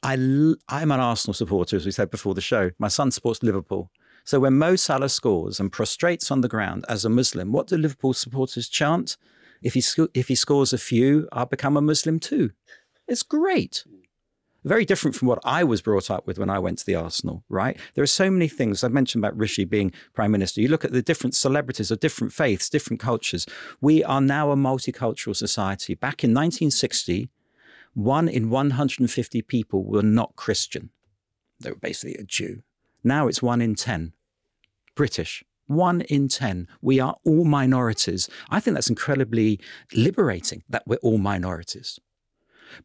I'm an Arsenal supporter, as we said before the show. My son supports Liverpool. So when Mo Salah scores and prostrates on the ground as a Muslim, what do Liverpool supporters chant? If he scores a few, I'll become a Muslim too. It's great. Very different from what I was brought up with when I went to the Arsenal, right? There are so many things. I mentioned about Rishi being prime minister. You look at the different celebrities of different faiths, different cultures. We are now a multicultural society. Back in 1960, 1 in 150 people were not Christian. They were basically a Jew. Now it's 1 in 10. British. 1 in 10. We are all minorities. I think that's incredibly liberating that we're all minorities,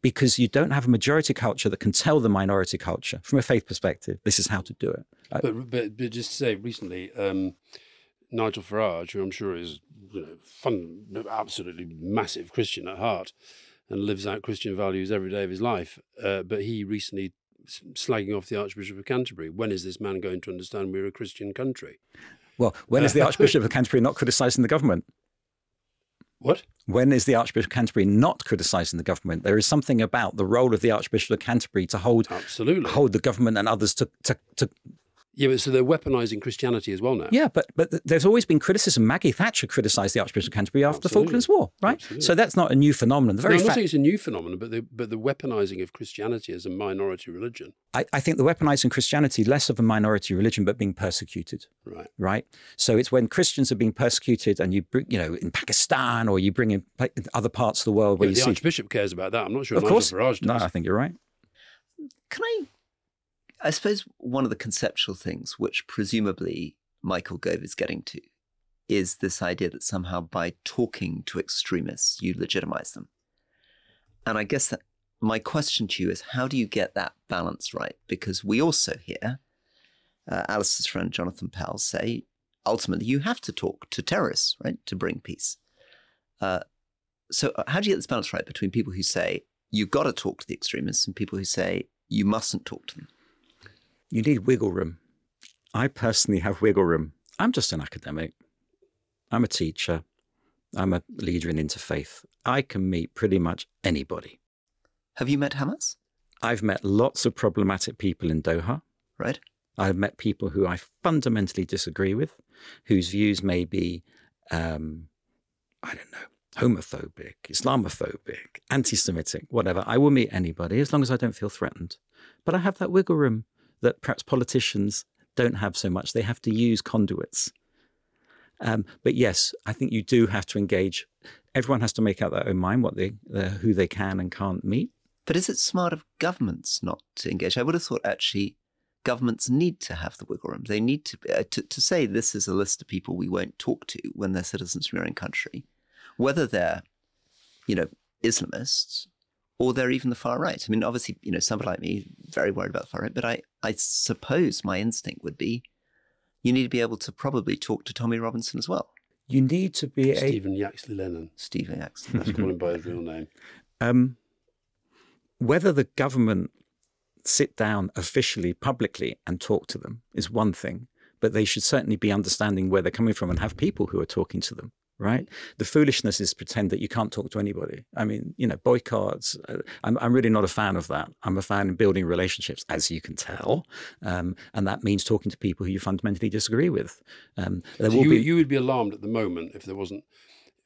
because you don't have a majority culture that can tell the minority culture from a faith perspective, this is how to do it. But just to say, recently, Nigel Farage, who I'm sure is absolutely massive Christian at heart and lives out Christian values every day of his life, but he recently slagging off the Archbishop of Canterbury. When is this man going to understand we're a Christian country? Well, when is the Archbishop of Canterbury not criticising the government? What? When is the Archbishop of Canterbury not criticising the government? There is something about the role of the Archbishop of Canterbury to hold the government and others to. Yeah, but so they're weaponising Christianity as well now. Yeah, but there's always been criticism. Maggie Thatcher criticised the Archbishop of Canterbury after the Falklands War, right? Absolutely. So that's not a new phenomenon. I'm not saying it's a new phenomenon, but the weaponising of Christianity as a minority religion. I think the weaponising Christianity, less of a minority religion, but being persecuted. Right. So it's when Christians are being persecuted, and you bring, in Pakistan, or you bring in other parts of the world where the Archbishop cares about that. I'm not sure Nigel Farage does. No, I think you're right. I suppose one of the conceptual things which presumably Michael Gove is getting to is this idea that somehow by talking to extremists, you legitimize them. And I guess that my question to you is, how do you get that balance right? Because we also hear Alastair's friend Jonathan Powell say, ultimately, you have to talk to terrorists, right, to bring peace. So how do you get this balance right between people who say, you've got to talk to the extremists, and people who say, you mustn't talk to them? You need wiggle room. I personally have wiggle room. I'm just an academic. I'm a teacher. I'm a leader in Interfaith. I can meet pretty much anybody. Have you met Hamas? I've met lots of problematic people in Doha. Right. I've met people who I fundamentally disagree with, whose views may be, homophobic, Islamophobic, anti-Semitic, whatever. I will meet anybody as long as I don't feel threatened. But I have that wiggle room that perhaps politicians don't have so much. They have to use conduits. But yes, I think you do have to engage. Everyone has to make up their own mind who they can and can't meet. But is it smart of governments not to engage? I would have thought actually governments need to have the wiggle room. They need to say this is a list of people we won't talk to when they're citizens from your own country, whether they're, Islamists or they're even the far right. I mean, obviously, somebody like me, very worried about the far right, but I suppose my instinct would be you need to be able to probably talk to Tommy Robinson as well. You need to be Stephen Yaxley Lennon. Stephen Yaxley. Let's call him by his real name. Whether the government sit down officially, publicly, and talk to them is one thing, but they should certainly be understanding where they're coming from and have people who are talking to them. Right. The foolishness is pretend that you can't talk to anybody. I mean, boycotts. I'm really not a fan of that. I'm a fan of building relationships, as you can tell. And that means talking to people who you fundamentally disagree with. You would be alarmed at the moment if there wasn't,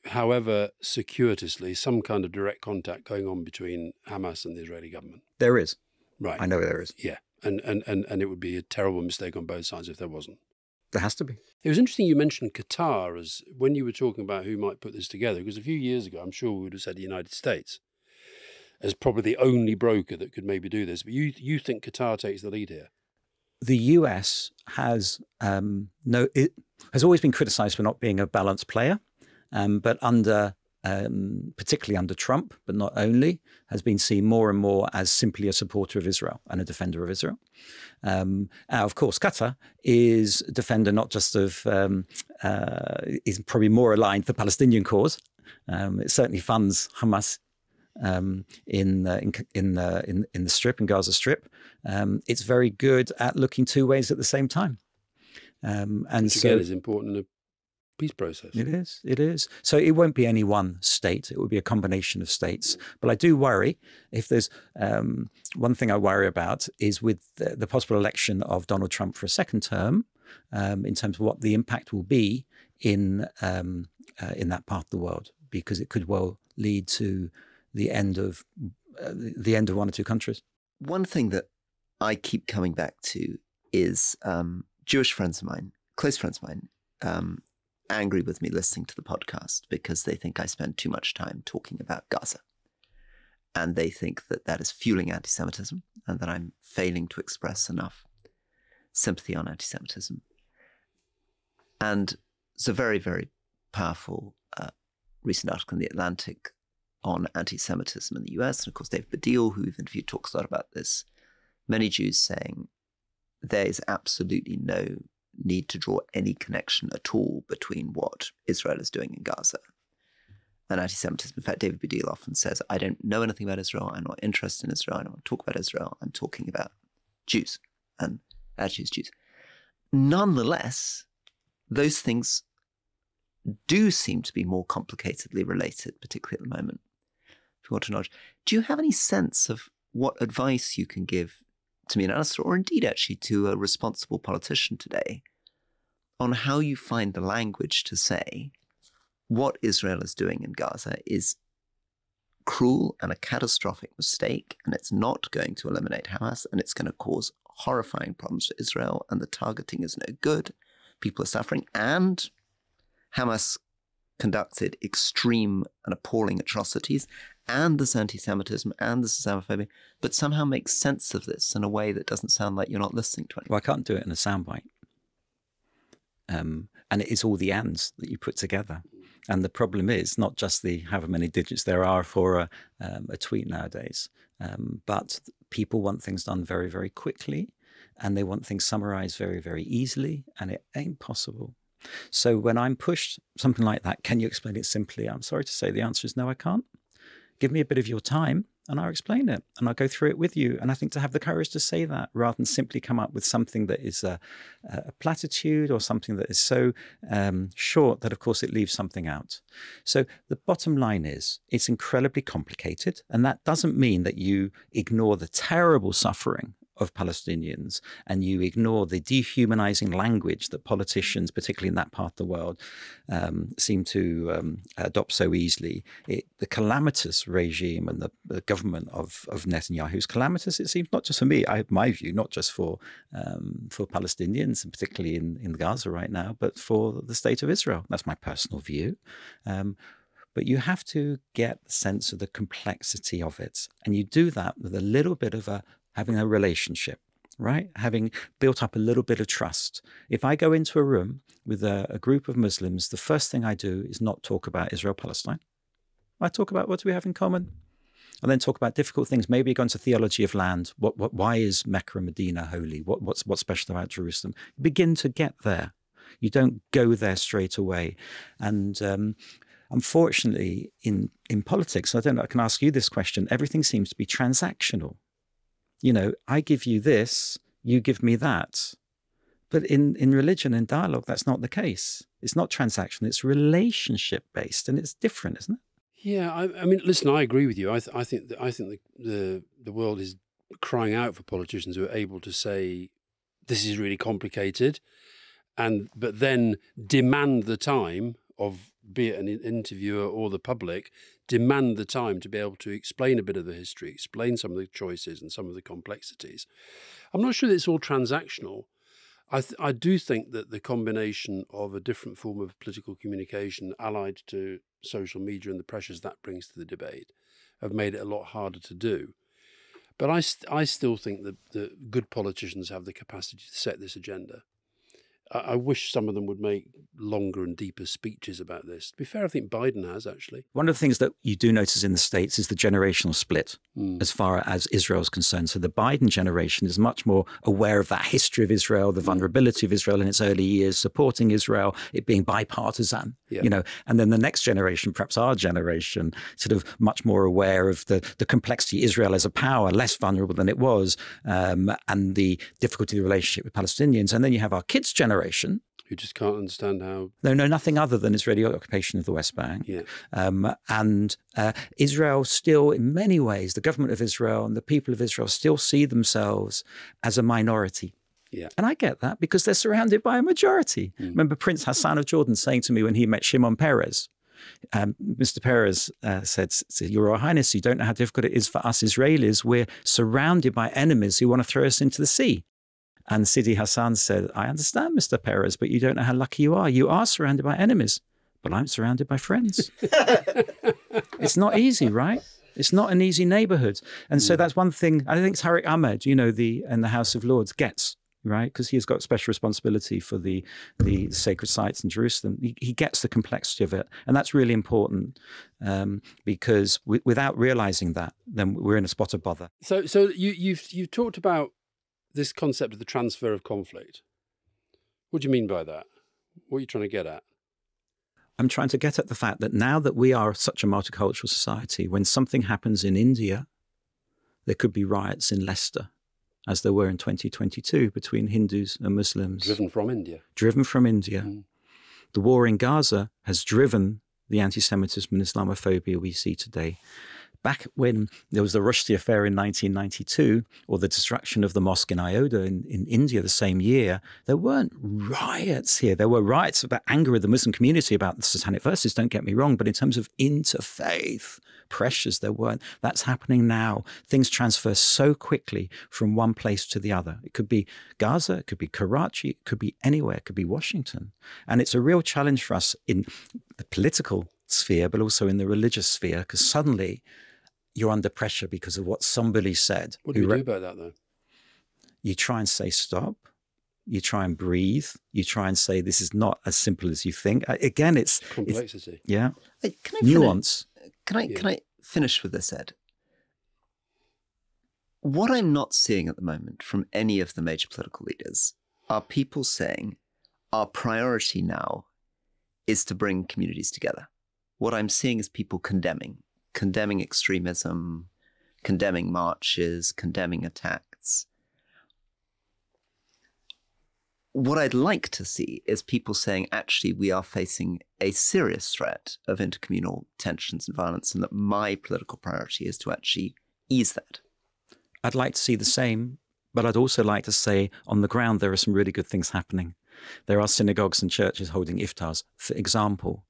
however circuitously, some kind of direct contact going on between Hamas and the Israeli government. There is. Right. I know there is. Yeah. And it would be a terrible mistake on both sides if there wasn't. There has to be. It was interesting you mentioned Qatar as when you were talking about who might put this together, because a few years ago, I'm sure we would have said the United States as probably the only broker that could maybe do this. But you think Qatar takes the lead here? The US has has always been criticised for not being a balanced player, but particularly under Trump, but not only, has been seen more and more as simply a supporter of Israel and a defender of Israel. Of course, Qatar is a defender not just of, is probably more aligned to the Palestinian cause. It certainly funds Hamas in the Strip, in Gaza Strip. It's very good at looking two ways at the same time. Which again is important in a peace process. It is. So it won't be any one state. It will be a combination of states. But I do worry if there's one thing I worry about is with the possible election of Donald Trump for a second term, in terms of what the impact will be in that part of the world, because it could well lead to the end of one or two countries. One thing that I keep coming back to is Jewish friends of mine, close friends of mine, angry with me listening to the podcast because they think I spend too much time talking about Gaza. And they think that that is fueling anti-Semitism and that I'm failing to express enough sympathy on anti-Semitism. And it's a very, very powerful recent article in The Atlantic on anti-Semitism in the US. And of course, David Baddiel, who we've interviewed, talks a lot about this. Many Jews saying there is absolutely no need to draw any connection at all between what Israel is doing in Gaza and anti-Semitism. In fact, David Baddiel often says, I don't know anything about Israel. I'm not interested in Israel. I don't want to talk about Israel. I'm talking about Jews and attitudes Jews. Nonetheless, those things do seem to be more complicatedly related, particularly at the moment, if you want to know. Do you have any sense of what advice you can give to me and Alastair, or indeed actually to a responsible politician today, on how you find the language to say what Israel is doing in Gaza is cruel and a catastrophic mistake, and it's not going to eliminate Hamas, and it's going to cause horrifying problems for Israel, and the targeting is no good, people are suffering, and Hamas conducted extreme and appalling atrocities, and there's anti-Semitism, and there's Islamophobia, but somehow make sense of this in a way that doesn't sound like you're not listening to anyone. Well, I can't do it in a soundbite. And it is all the ands that you put together. And the problem is not just the however many digits there are for a tweet nowadays, but people want things done very, very quickly, and they want things summarized very, very easily, and it ain't possible. So when I'm pushed something like that, can you explain it simply? I'm sorry to say the answer is no, I can't. Give me a bit of your time and I'll explain it and I'll go through it with you. And I think to have the courage to say that rather than simply come up with something that is a platitude or something that is so short that, of course, it leaves something out. So the bottom line is it's incredibly complicated. And that doesn't mean that you ignore the terrible suffering of Palestinians and you ignore the dehumanizing language that politicians, particularly in that part of the world, seem to adopt so easily. The calamitous regime and the government of Netanyahu is calamitous, it seems, not just for me, I have my view, not just for Palestinians, and particularly in Gaza right now, but for the state of Israel. That's my personal view. But you have to get the sense of the complexity of it. And you do that with a little bit of having a relationship, right? Having built up a little bit of trust. If I go into a room with a group of Muslims, the first thing I do is not talk about Israel-Palestine. I talk about what do we have in common, and then talk about difficult things. Maybe go into theology of land. Why is Mecca and Medina holy? What's special about Jerusalem? You begin to get there. You don't go there straight away. And unfortunately, in politics, I don't know, I can ask you this question, everything seems to be transactional. You know, I give you this, you give me that. But in religion and dialogue, that's not the case. It's not transactional, it's relationship-based, and it's different, isn't it? Yeah, I mean, listen, I agree with you. I think the world is crying out for politicians who are able to say, this is really complicated, but then demand the time of, be it an interviewer or the public, demand the time to be able to explain a bit of the history, explain some of the choices and some of the complexities. I'm not sure that it's all transactional. I do think that the combination of a different form of political communication allied to social media and the pressures that brings to the debate have made it a lot harder to do. But I still think that the good politicians have the capacity to set this agenda. I wish some of them would make longer and deeper speeches about this. To be fair, I think Biden has, actually. One of the things that you do notice in the States is the generational split as far as Israel is concerned. So the Biden generation is much more aware of that history of Israel, the vulnerability of Israel in its early years, supporting Israel, it being bipartisan, you know. And then the next generation, perhaps our generation, sort of much more aware of the complexity of Israel as a power, less vulnerable than it was, and the difficulty of the relationship with Palestinians. And then you have our kids' generation, who just can't understand how... They know nothing other than Israeli occupation of the West Bank. Yeah. And Israel still, in many ways, the government of Israel and the people of Israel still see themselves as a minority. Yeah. And I get that because they're surrounded by a majority. Remember Prince Hassan of Jordan saying to me when he met Shimon Peres, Mr. Peres said, Your Royal Highness, you don't know how difficult it is for us Israelis. We're surrounded by enemies who want to throw us into the sea. And Sidi Hassan said, I understand, Mr. Peres, but you don't know how lucky you are. You are surrounded by enemies, but I'm surrounded by friends. It's not easy, right? It's not an easy neighborhood. And so that's one thing I think Tariq Ahmed, in the House of Lords gets, right? Because he's got special responsibility for the sacred sites in Jerusalem. He gets the complexity of it. And that's really important because without realizing that, then we're in a spot of bother. So you've talked about this concept of the transfer of conflict. What do you mean by that? What are you trying to get at? I'm trying to get at the fact that now that we are such a multicultural society, when something happens in India, there could be riots in Leicester, as there were in 2022 between Hindus and Muslims. Driven from India. Driven from India. The war in Gaza has driven the anti-Semitism and Islamophobia we see today. Back when there was the Rushdie affair in 1992, or the destruction of the mosque in Ayodhya in India the same year, there weren't riots here. There were riots about anger of the Muslim community about the satanic verses, don't get me wrong, but in terms of interfaith pressures, there weren't. That's happening now. Things transfer so quickly from one place to the other. It could be Gaza, it could be Karachi, it could be anywhere, it could be Washington. And it's a real challenge for us in the political sphere, but also in the religious sphere, because suddenly you're under pressure because of what somebody said. What do we do about that, though? You try and say stop. You try and breathe. You try and say this is not as simple as you think. Again, it's complexity. Yeah. Can I nuance. Can I finish with this, Ed? What I'm not seeing at the moment from any of the major political leaders are people saying our priority now is to bring communities together. What I'm seeing is people condemning extremism, condemning marches, condemning attacks. What I'd like to see is people saying, actually, we are facing a serious threat of intercommunal tensions and violence, and that my political priority is to actually ease that. I'd like to see the same, but I'd also like to say on the ground there are some really good things happening. There are synagogues and churches holding iftars, for example.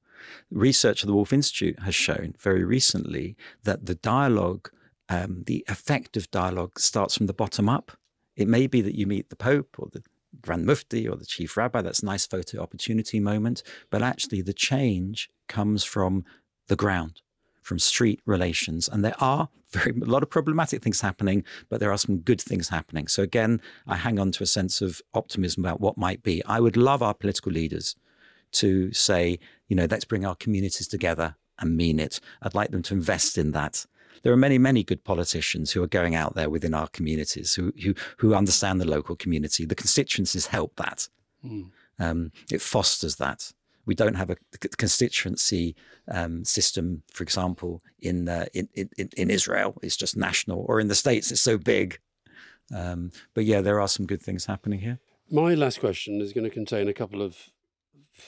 Research of the Wolf Institute has shown very recently that the dialogue, the effective dialogue starts from the bottom up. It may be that you meet the Pope or the Grand Mufti or the Chief Rabbi. That's a nice photo opportunity moment. But actually the change comes from the ground, from street relations. And there are a lot of problematic things happening, but there are some good things happening. So again, I hang on to a sense of optimism about what might be. I would love our political leaders to say, let's bring our communities together and mean it. I'd like them to invest in that. There are many, many good politicians who are going out there within our communities who understand the local community. The constituencies help that. It fosters that. We don't have a constituency system, for example, in Israel. It's just national, or in the States, it's so big. But yeah, there are some good things happening here. My last question is going to contain a couple of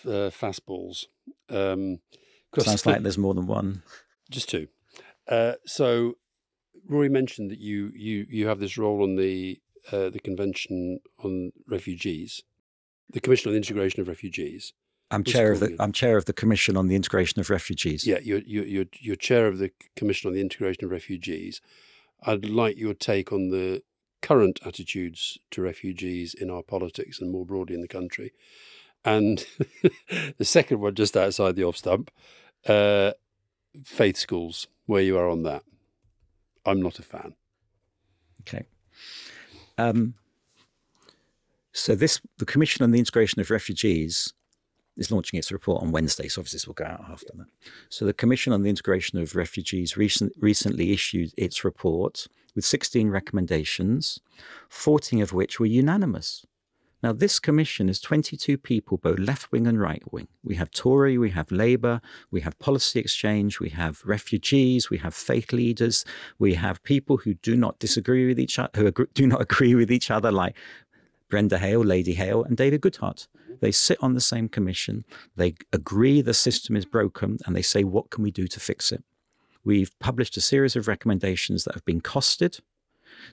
fastballs. Sounds like there's more than one. Just two. So Rory mentioned that you have this role on the Convention on Refugees, the Commission on the Integration of Refugees. I'm chair of the Commission on the Integration of Refugees. Yeah, you're chair of the Commission on the Integration of Refugees. I'd like your take on the current attitudes to refugees in our politics and more broadly in the country. And the second one, just outside the off stump, faith schools, where you are on that. I'm not a fan. Okay. So the Commission on the Integration of Refugees is launching its report on Wednesday, so obviously this will go out after that. So the Commission on the Integration of Refugees recently issued its report with 16 recommendations, 14 of which were unanimous. Now, this commission is 22 people, both left-wing and right-wing. We have Tory, we have Labour, we have Policy Exchange, we have refugees, we have faith leaders, we have people who do not disagree with each other, who do not agree with each other, like Brenda Hale, Lady Hale, and David Goodhart. They sit on the same commission, they agree the system is broken, and they say, what can we do to fix it? We've published a series of recommendations that have been costed,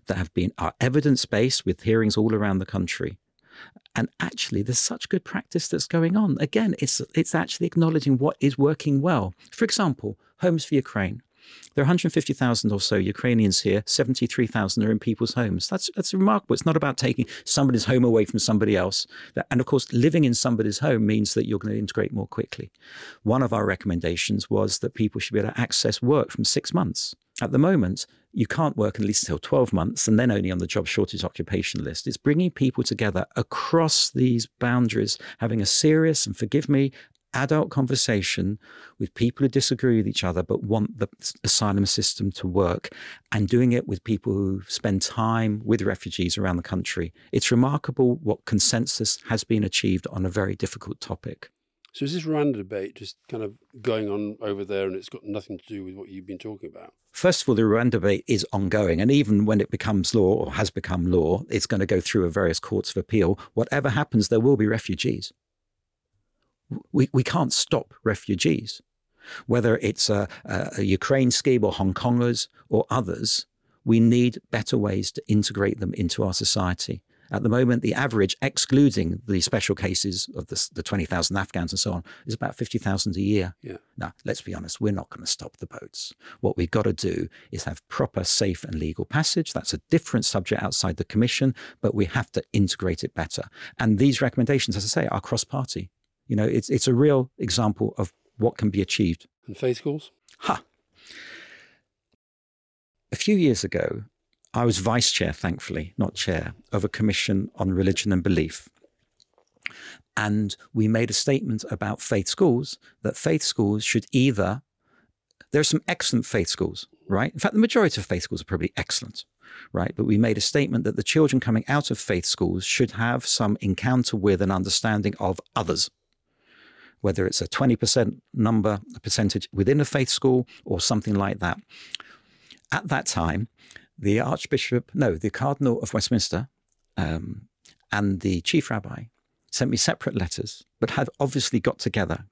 that are evidence-based with hearings all around the country. And actually, there's such good practice that's going on. Again, it's actually acknowledging what is working well. For example, Homes for Ukraine. There are 150,000 or so Ukrainians here. 73,000 are in people's homes. That's remarkable. It's not about taking somebody's home away from somebody else. And of course, living in somebody's home means that you're going to integrate more quickly. One of our recommendations was that people should be able to access work from 6 months. At the moment, you can't work at least until 12 months and then only on the job shortage occupation list. It's bringing people together across these boundaries, having a serious, and forgive me, adult conversation with people who disagree with each other but want the asylum system to work, and doing it with people who spend time with refugees around the country. It's remarkable what consensus has been achieved on a very difficult topic. So is this Rwanda debate just kind of going on over there and it's got nothing to do with what you've been talking about? First of all, the Rwanda debate is ongoing. And even when it becomes law or has become law, it's going to go through various courts of appeal. Whatever happens, there will be refugees. We can't stop refugees. Whether it's a Ukraine scheme or Hong Kongers or others, we need better ways to integrate them into our society. At the moment, the average, excluding the special cases of the 20,000 Afghans and so on, is about 50,000 a year. Yeah. Now, let's be honest, we're not going to stop the boats. What we've got to do is have proper, safe and legal passage. That's a different subject outside the Commission, but we have to integrate it better. And these recommendations, as I say, are cross-party. You know, it's a real example of what can be achieved. And faith schools? A few years ago, I was vice chair, thankfully, not chair, of a commission on religion and belief. And we made a statement about faith schools, that faith schools should either, there are some excellent faith schools, right? In fact, the majority of faith schools are probably excellent, right? But we made a statement that the children coming out of faith schools should have some encounter with and understanding of others, whether it's a 20% number, a percentage within a faith school or something like that. At that time, the Cardinal of Westminster and the Chief Rabbi sent me separate letters, but had obviously got together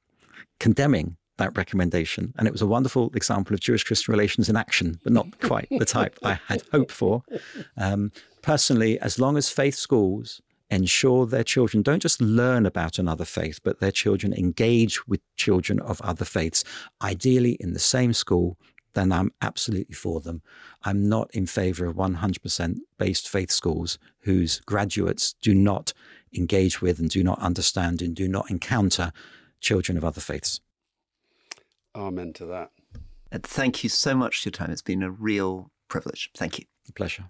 condemning that recommendation. And it was a wonderful example of Jewish-Christian relations in action, but not quite the type I had hoped for. Personally, as long as faith schools ensure their children don't just learn about another faith, but their children engage with children of other faiths, ideally in the same school, then I'm absolutely for them. I'm not in favor of 100% based faith schools whose graduates do not engage with and do not understand and do not encounter children of other faiths. Amen to that. Ed, thank you so much for your time. It's been a real privilege. Thank you. A pleasure.